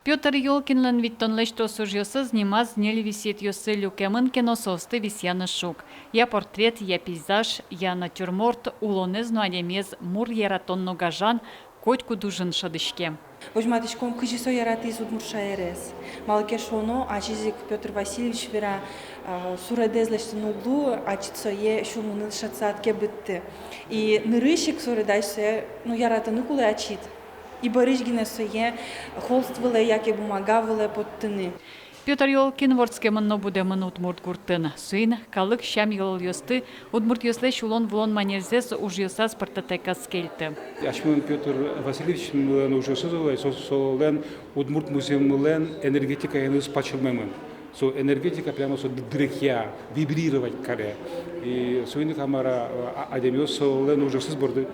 Петр Ёлкинлен виттонлеш тосужьосы знимаз нель висет йосы люкемын кинососты висяны шук. Я портрет, я пейзаж, я натюрморт, улонезну адемез мур яратонно гажан, котьку дужын шадышке. Вожматичком кыжисо яратыз удмурша эрес. Малке шоно ачизик Петр Васильевич вера суредезлештен углу ачицое шумунын шатсатке бытты. И нырышик суредайсе яратаны кулы ачит. И барыжгине сое холствыле, яке бумагавыле подтыны. Петр Ёлкин ворцкемынно будемын удмурт гуртын. Суин калык шам йол йосты, удмурт йослеш улон влон манерзес уж йосас партатекас келті. Ашмын Петр Васильевич уже созывай, солен удмурт музеумлен энергетика яныз пачылмемын. Со энергетика прямо со дрехя, вибрировать каре. И суин камара адемиос солен уже сызборды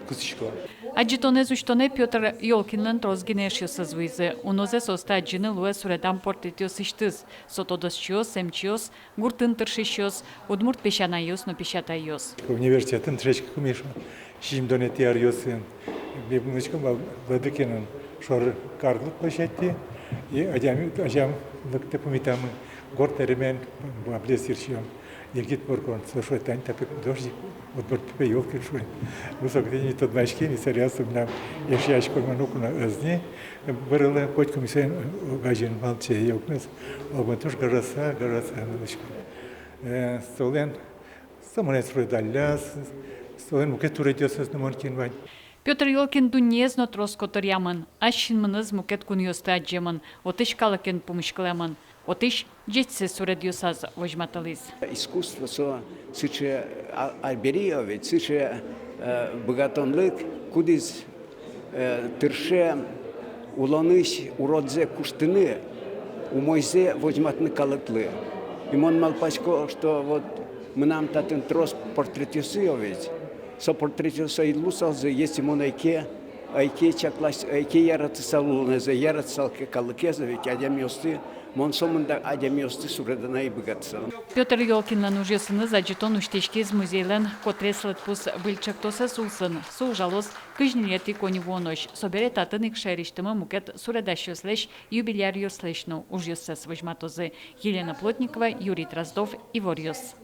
кысычкала. Аджитонез уштоне Петр Ёлкинлен трозгинеш йосазвыйзы. Унозе соста аджины луэ суредам портретиос иштыз. Сотодосчиос, эмчиос, гуртын тыршищиос, удмурт пешанайос, но пешатайос. Университетін трешкі күмешу. Шимдоне тиарьосын. Бебнычкам владыкенын шор карглык площадьте. И ажам лыкты помитамы. Горд эремен облесирчием. Ергит Боркон, слушай, Тань, тапик дождик, вот борт пепе елки шуин. Высокий не тот мачки, не царяс, у меня ящичку мануку на азне, барыла котку мисен гажин малче елкнес, оба тоже гараса на дочку. Столен, самонец продалляс, столен мукет туретёсас на монкин вань. Петр Ёлкин дунезно троскоторямын, ашшинмыныз мукет куньосты аджемын, отыш калыкен пумышкылемын. Отыш жетсе суредиосаз вожматалыз. Искусство со сыче альбериовец, сыче богатонлык, кудиз тырше уланыш уродзе куштыны, умойзе вожматны калыклы. И мон малпачко, что вот мы нам татын трос портретиосиовец, со портретиоса илусалзе, если мон айке чаклась, айке яратысал уланызе, яратысал калыкезовик, адямиосты, Монсомында адемиосты суреданай богатсан. Петр Ёлкинлен ужесыны заджитон уштешкез музейлен котреслет пус выльчактоса сулсын. Сулжалос кыжнилети кони вонош. Соберет атыник шериштымы мукет суредащослеш юбиляриослешну ужесес вожматозы. Елена Плотникова, Юрий Дроздов, Иворьос.